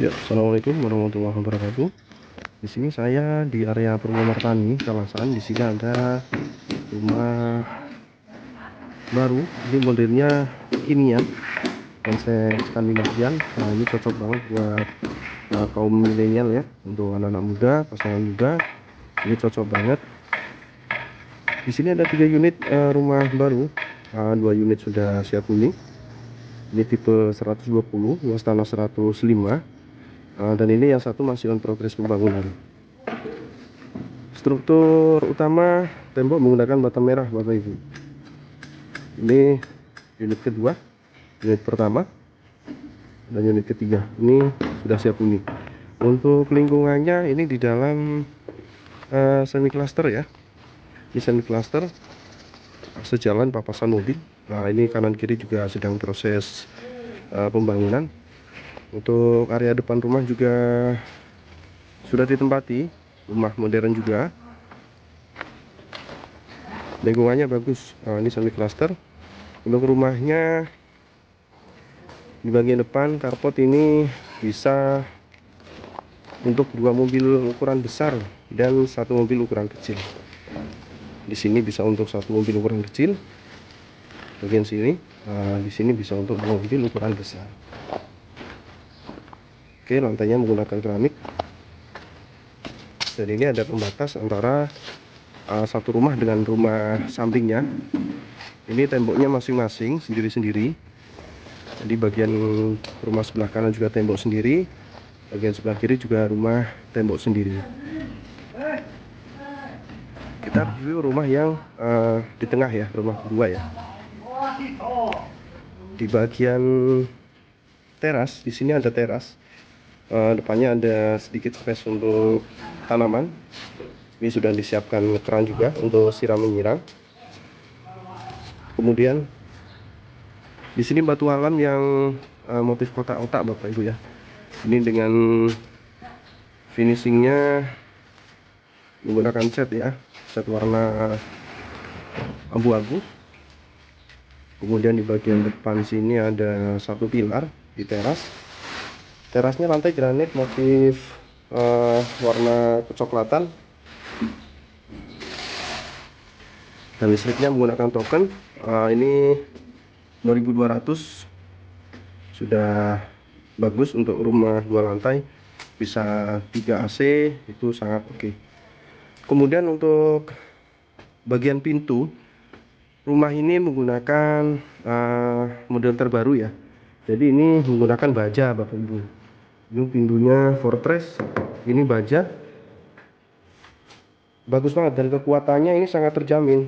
Ya, assalamualaikum warahmatullahi wabarakatuh. Di sini saya di area Purwomartani Martani, Kalasan. Di sini ada rumah baru. Ini modelnya kekinian, konsep Skandinavian. Nah, ini cocok banget buat kaum milenial ya, untuk anak-anak muda, pasangan muda. Ini cocok banget. Di sini ada 3 unit rumah baru. 2 unit sudah siap huni. Ini tipe 120, luas tanah 105. Dan ini yang satu masih on progress pembangunan. Struktur utama tembok menggunakan bata merah, Bapak Ibu. Ini unit kedua, unit pertama, dan unit ketiga. Ini sudah siap huni. Untuk lingkungannya ini di dalam semi cluster ya. Ini semi cluster, sejalan papasan mobil. Nah, ini kanan kiri juga sedang proses pembangunan. Untuk area depan rumah juga sudah ditempati, rumah modern juga. Lingkungannya bagus. Nah, ini semi cluster. Untuk rumahnya di bagian depan carport ini bisa untuk 2 mobil ukuran besar dan 1 mobil ukuran kecil. Di sini bisa untuk 1 mobil ukuran kecil. Bagian sini, di sini bisa untuk 2 mobil ukuran besar. Oke, lantainya menggunakan keramik. Dan ini ada pembatas antara satu rumah dengan rumah sampingnya. Ini temboknya masing-masing, sendiri-sendiri. Jadi bagian rumah sebelah kanan juga tembok sendiri, bagian sebelah kiri juga rumah tembok sendiri. Kita review rumah yang di tengah ya, rumah kedua ya. Di bagian teras, di sini ada teras. Depannya ada sedikit space untuk tanaman. Ini sudah disiapkan keran juga untuk siram menyiram. Kemudian di sini batu alam yang motif kotak-kotak, Bapak Ibu ya. Ini dengan finishingnya menggunakan cat ya, cat warna abu-abu. Kemudian di bagian depan sini ada 1 pilar di teras. Terasnya lantai granit motif warna kecoklatan. Dan listriknya menggunakan token. Ini 2200. Sudah bagus untuk rumah 2 lantai, bisa 3 AC, itu sangat oke. Kemudian untuk bagian pintu, rumah ini menggunakan model terbaru ya. Jadi ini menggunakan baja, Bapak Ibu. Ini pintunya Fortress, ini baja. Bagus banget, dari kekuatannya ini sangat terjamin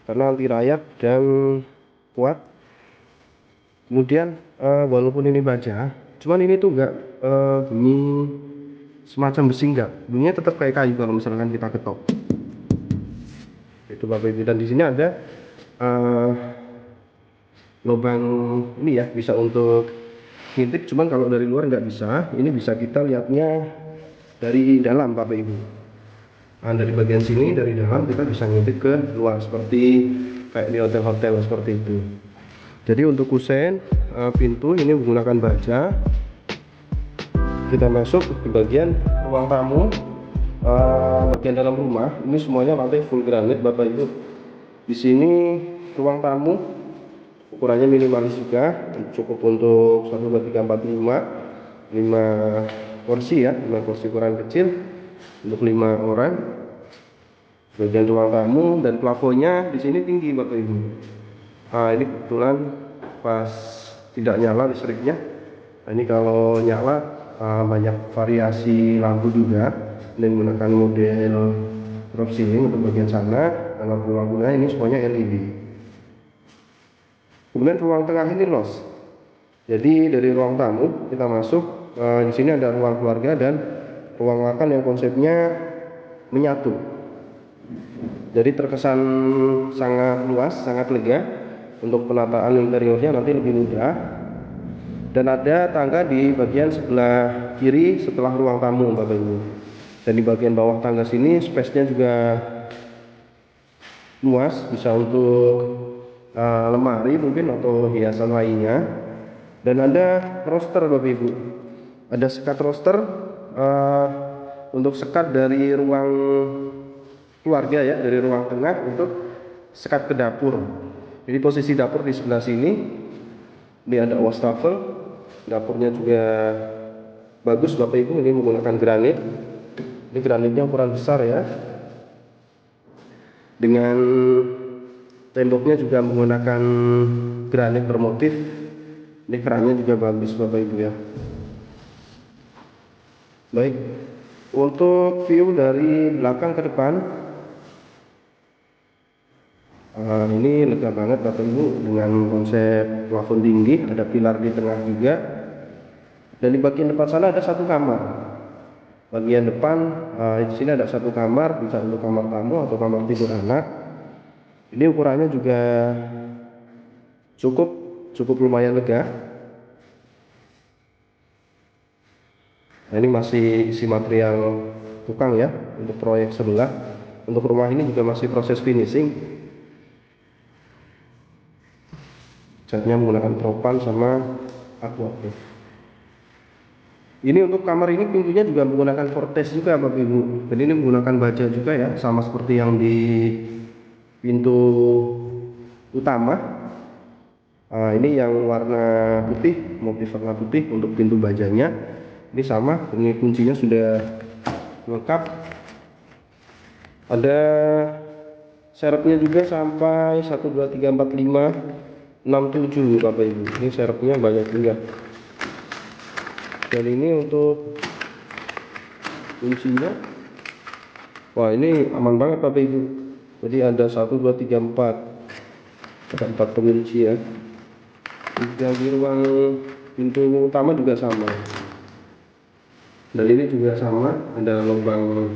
karena anti rayap dan kuat. Kemudian walaupun ini baja, cuman ini tuh enggak bunyi semacam besi, enggak, bunyinya tetap kayak kayu kalau misalkan kita ketok. Itu Bapak Ibu. Dan di sini ada lubang ini ya, bisa untuk ngintip, cuman kalau dari luar nggak bisa. Ini bisa kita lihatnya dari dalam, Bapak Ibu. Nah, dari bagian sini, dari dalam kita bisa ngintip ke luar seperti kayak di hotel-hotel seperti itu. Jadi untuk kusen pintu ini menggunakan baja. Kita masuk di bagian ruang tamu, bagian dalam rumah. Ini semuanya lantai full granit, Bapak Ibu. Di sini ruang tamu ukurannya minimalis juga, cukup untuk 1, 2, 3, 4, 5 kursi ya, 5 kursi ukuran kecil untuk 5 orang. Bagian ruang tamu dan plafonnya di sini tinggi, Bapak Ibu. Ini kebetulan pas tidak nyala listriknya. Ini kalau nyala banyak variasi lampu juga. Ini menggunakan model drop ceiling untuk bagian sana, dan lampu-lampunya ini semuanya LED. Kemudian ruang tengah ini los. Jadi dari ruang tamu kita masuk, di sini ada ruang keluarga dan ruang makan yang konsepnya menyatu. Jadi terkesan sangat luas, sangat lega. Untuk penataan interiornya nanti lebih mudah. Dan ada tangga di bagian sebelah kiri setelah ruang tamu, Bapak Ibu. Dan di bagian bawah tangga sini space-nya juga luas, bisa untuk lemari mungkin atau hiasan lainnya. Dan ada roster, Bapak Ibu. Ada sekat roster untuk sekat dari ruang keluarga ya, dari ruang tengah untuk sekat ke dapur. Jadi posisi dapur di sebelah sini. Ini ada wastafel, dapurnya juga bagus Bapak Ibu. Ini menggunakan granit. Ini granitnya ukuran besar ya. Dengan temboknya juga menggunakan granit bermotif. Ini kerannya juga bagus Bapak Ibu ya. Baik, untuk view dari belakang ke depan, ini lega banget Bapak Ibu dengan konsep plafon tinggi, ada pilar di tengah juga. Dan di bagian depan sana ada satu kamar. Bagian depan di sini ada satu kamar, bisa untuk kamar tamu atau kamar tidur anak. Ini ukurannya juga cukup lumayan lega. Nah, ini masih isi material tukang ya untuk proyek sebelah. Untuk rumah ini juga masih proses finishing. Catnya menggunakan propan sama aquaproof. Ini untuk kamar ini pintunya juga menggunakan Vortex juga Bapak Ibu. Dan ini menggunakan baja juga ya, sama seperti yang di pintu utama. Ini yang warna putih, motif warna putih untuk pintu bajanya. Ini sama, ini kuncinya sudah lengkap. Ada serepnya juga sampai 1 2 3 4 5 6 7 Bapak Ibu. Ini serepnya banyak juga. Dan ini untuk kuncinya, wah ini aman banget Bapak Ibu. Jadi ada 1 2 3 4, ada 4 pengunci ya. Dan di ruang pintu utama juga sama. Dan ini juga sama, ada lubang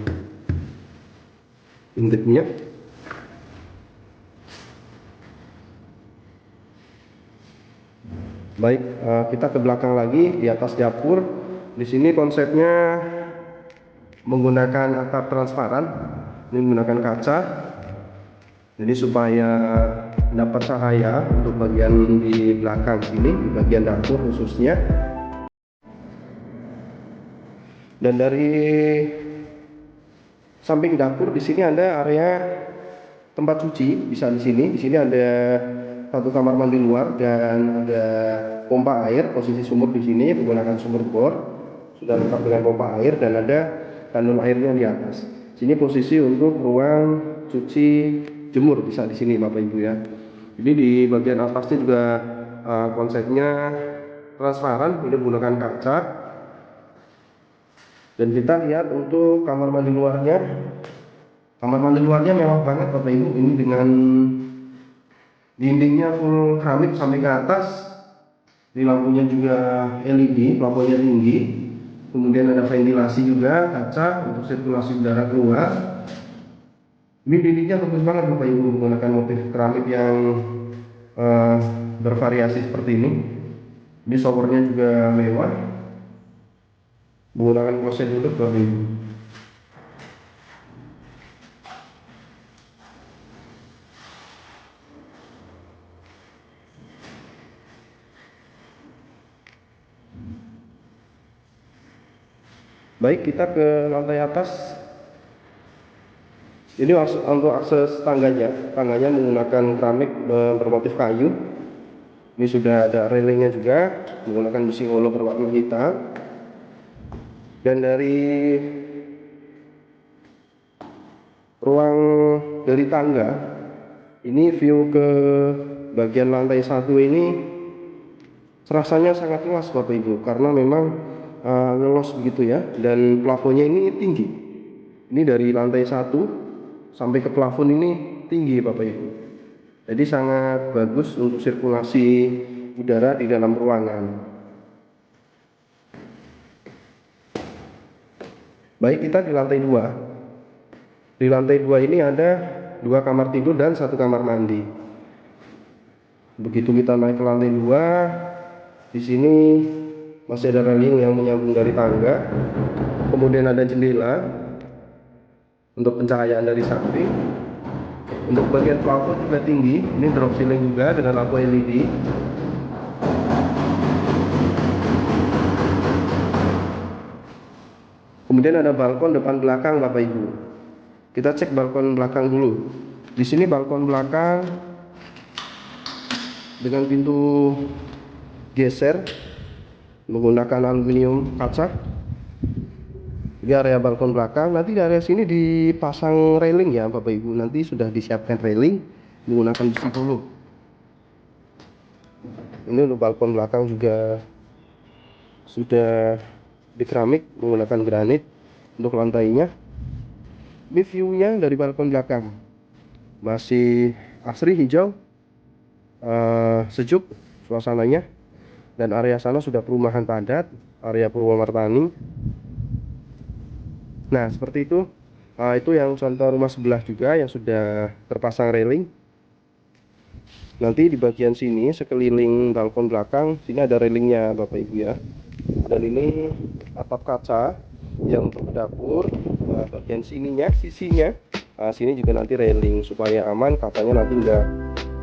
intipnya. Baik, kita ke belakang lagi di atas dapur. Di sini konsepnya menggunakan atap transparan. Ini menggunakan kaca. Jadi supaya dapat cahaya untuk bagian di belakang sini, di bagian dapur khususnya. Dan dari samping dapur di sini ada area tempat cuci, bisa di sini. Di sini ada satu kamar mandi luar dan ada pompa air. Posisi sumur di sini menggunakan sumur bor, sudah lengkap dengan pompa air dan ada kanun airnya di atas. Sini posisi untuk ruang cuci jemur, bisa di sini Bapak Ibu ya. Jadi di bagian atasnya juga konsepnya transparan, ini menggunakan kaca. Dan kita lihat untuk kamar mandi luarnya. Kamar mandi luarnya mewah banget Bapak Ibu. Ini dengan dindingnya full keramik sampai ke atas. Di lampunya juga LED, lampunya tinggi. Kemudian ada ventilasi juga, kaca untuk sirkulasi udara keluar. Ini dindingnya bagus banget Bapak Ibu, menggunakan motif keramik yang bervariasi seperti ini. Ini showernya juga mewah, menggunakan kloset duduk Bapak Ibu. Baik, kita ke lantai atas. Ini untuk akses tangganya. Tangganya menggunakan keramik bermotif kayu. Ini sudah ada railingnya juga, menggunakan besi holo berwarna hitam. Dan dari ruang dari tangga, ini view ke bagian lantai 1 ini rasanya sangat luas Bapak Ibu, karena memang ngelos begitu ya. Dan plafonnya ini tinggi. Ini dari lantai 1 sampai ke plafon ini tinggi Bapak Ibu. Jadi sangat bagus untuk sirkulasi udara di dalam ruangan. Baik, kita di lantai 2. Di lantai 2 ini ada 2 kamar tidur dan 1 kamar mandi. Begitu kita naik ke lantai 2, di sini masih ada railing yang menyambung dari tangga. Kemudian ada jendela untuk pencahayaan dari samping. Untuk bagian plafon juga tinggi, ini drop ceiling juga dengan lampu LED. Kemudian ada balkon depan belakang Bapak Ibu. Kita cek balkon belakang dulu. Di sini balkon belakang dengan pintu geser menggunakan aluminium kaca. Di area balkon belakang, nanti di area sini dipasang railing ya Bapak Ibu. Nanti sudah disiapkan railing menggunakan besi puluh. Ini untuk balkon belakang juga sudah di keramik menggunakan granit untuk lantainya. Ini view-nya dari balkon belakang, masih asri hijau, sejuk suasananya. Dan area sana sudah perumahan padat, area Purwomartani. Nah seperti itu. Itu yang contoh rumah sebelah juga yang sudah terpasang railing. Nanti di bagian sini sekeliling balkon belakang sini ada railingnya Bapak Ibu ya. Dan ini atap kaca yang untuk dapur. Bagian sininya, sisinya, sini juga nanti railing supaya aman, katanya nanti nggak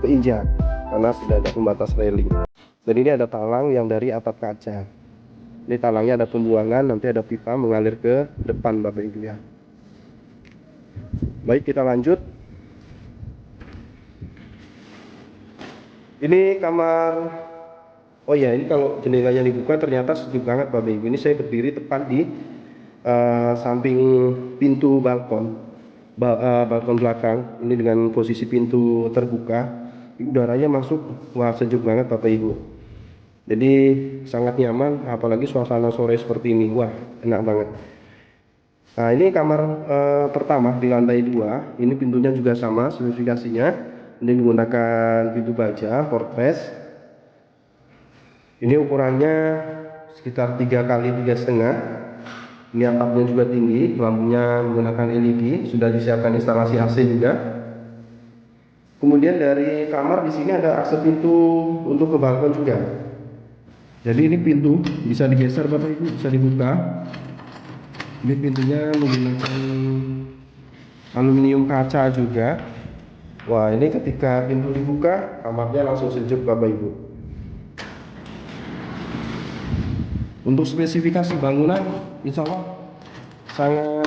keinjak karena sudah ada pembatas railing. Dan ini ada talang yang dari atap kaca. Ini talangnya ada pembuangan, nanti ada pipa mengalir ke depan Bapak Ibu ya. Baik, kita lanjut. Ini kamar. Oh ya, ini kalau jendelanya dibuka ternyata sejuk banget Bapak Ibu. Ini saya berdiri tepat di samping pintu balkon belakang. Ini dengan posisi pintu terbuka, udaranya masuk. Wah, sejuk banget Bapak Ibu. Jadi sangat nyaman, apalagi suasana sore seperti ini. Wah, enak banget. Nah, ini kamar pertama di lantai 2. Ini pintunya juga sama spesifikasinya. Ini menggunakan pintu baja Fortress. Ini ukurannya sekitar 3 kali 3,5. Ini atapnya juga tinggi, lampunya menggunakan LED, sudah disiapkan instalasi AC juga. Kemudian dari kamar di sini ada akses pintu untuk ke balkon juga. Jadi ini pintu bisa digeser Bapak Ibu, bisa dibuka. Ini pintunya menggunakan aluminium kaca juga. Wah, ini ketika pintu dibuka, kamarnya langsung sejuk Bapak Ibu. Untuk spesifikasi bangunan, insya Allah sangat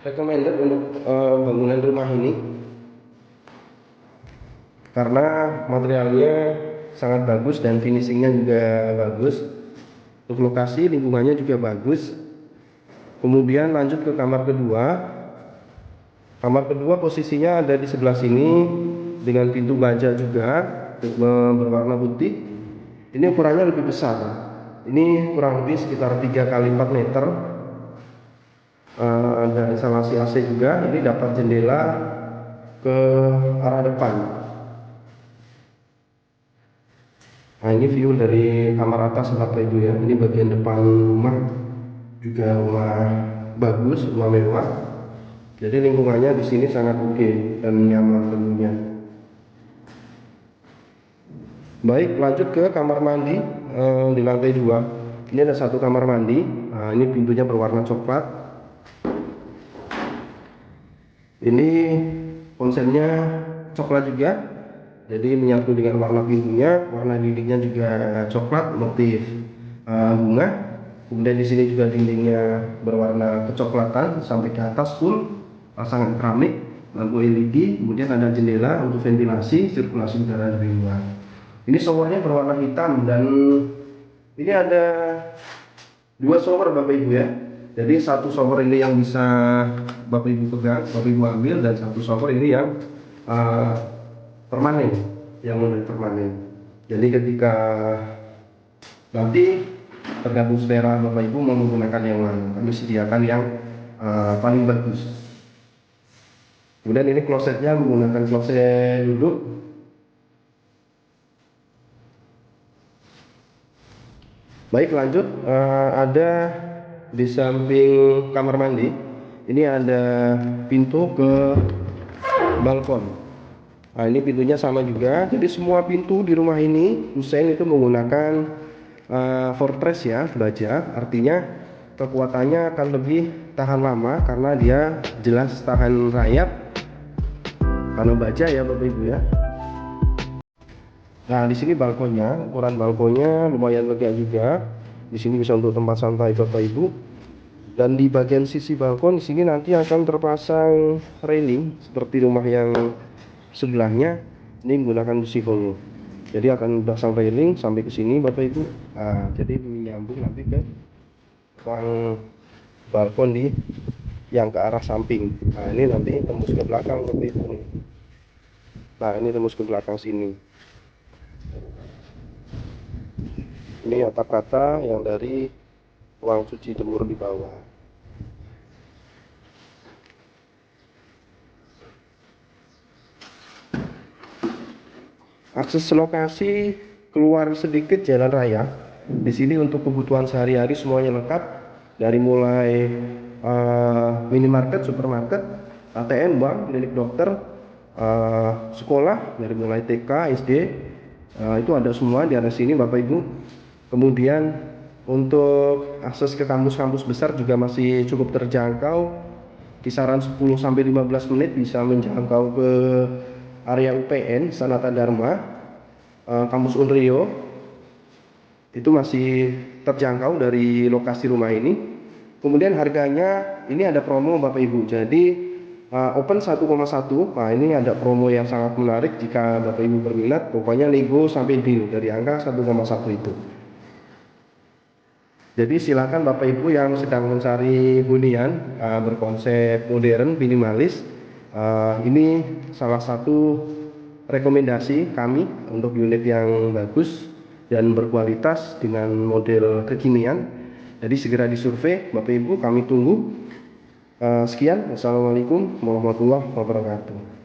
recommended untuk bangunan rumah ini, karena materialnya sangat bagus dan finishingnya juga bagus. Untuk lokasi, lingkungannya juga bagus. Kemudian lanjut ke kamar kedua. Kamar kedua posisinya ada di sebelah sini dengan pintu baja juga berwarna putih. Ini ukurannya lebih besar. Ini kurang lebih sekitar 3 kali 4 meter. Ada instalasi AC juga. Ini dapat jendela ke arah depan. Nah, ini view dari kamar atas Bapak Ibu ya. Ini bagian depan rumah, juga rumah bagus, rumah mewah. Jadi lingkungannya di sini sangat oke dan nyaman tentunya. Baik, lanjut ke kamar mandi di lantai 2. Ini ada satu kamar mandi. Nah, ini pintunya berwarna coklat. Ini konsennya coklat juga. Jadi menyatu dengan warna pintunya, warna dindingnya juga coklat motif bunga. Kemudian di sini juga dindingnya berwarna kecoklatan sampai ke atas full pasangan keramik, lampu LED. Kemudian ada jendela untuk ventilasi, sirkulasi udara dari luar. Ini showernya berwarna hitam dan ini ada 2 shower Bapak Ibu ya. Jadi satu shower ini yang bisa Bapak Ibu pegang, Bapak Ibu ambil, dan satu shower ini yang permanen, yang model permanen. Jadi ketika nanti tergantung selera Bapak Ibu mau menggunakan yang mana, kami sediakan yang paling bagus. Kemudian ini klosetnya menggunakan kloset duduk. Baik, lanjut. Ada di samping kamar mandi ini ada pintu ke balkon. Nah, ini pintunya sama juga. Jadi semua pintu di rumah ini Hussein itu menggunakan Fortress ya, baja. Artinya kekuatannya akan lebih tahan lama karena dia jelas tahan rayap karena baja ya Bapak Ibu ya. Nah, di sini balkonnya, ukuran balkonnya lumayan lega juga. Di sini bisa untuk tempat santai Bapak Ibu. Dan di bagian sisi balkon di sini nanti akan terpasang railing seperti rumah yang sebelahnya. Ini menggunakan besi hollow. Jadi akan pasang railing sampai ke sini Bapak Ibu. Nah, jadi menyambung nanti ke ruang balkon di yang ke arah samping. Nah, ini nanti tembus ke belakang Bapak Ibu. Nah, ini tembus ke belakang sini. Ini atap kata yang dari ruang cuci jemur di bawah. Akses lokasi keluar sedikit jalan raya. Di sini untuk kebutuhan sehari-hari semuanya lengkap, dari mulai minimarket, supermarket, ATM, bank, klinik dokter, sekolah dari mulai TK, SD, itu ada semua di area sini Bapak Ibu. Kemudian untuk akses ke kampus-kampus besar juga masih cukup terjangkau, kisaran 10-15 menit bisa menjangkau ke area UPN Sanata Dharma, kampus Unrio, itu masih terjangkau dari lokasi rumah ini. Kemudian harganya ini ada promo Bapak Ibu, jadi open 1,1. Nah, ini ada promo yang sangat menarik jika Bapak Ibu berminat. Pokoknya nego sampai deal dari angka 1,1 itu. Jadi silakan Bapak Ibu yang sedang mencari hunian berkonsep modern minimalis, ini salah satu rekomendasi kami untuk unit yang bagus dan berkualitas dengan model kekinian. Jadi segera disurvei Bapak Ibu, kami tunggu. Sekian, wassalamualaikum warahmatullahi wabarakatuh.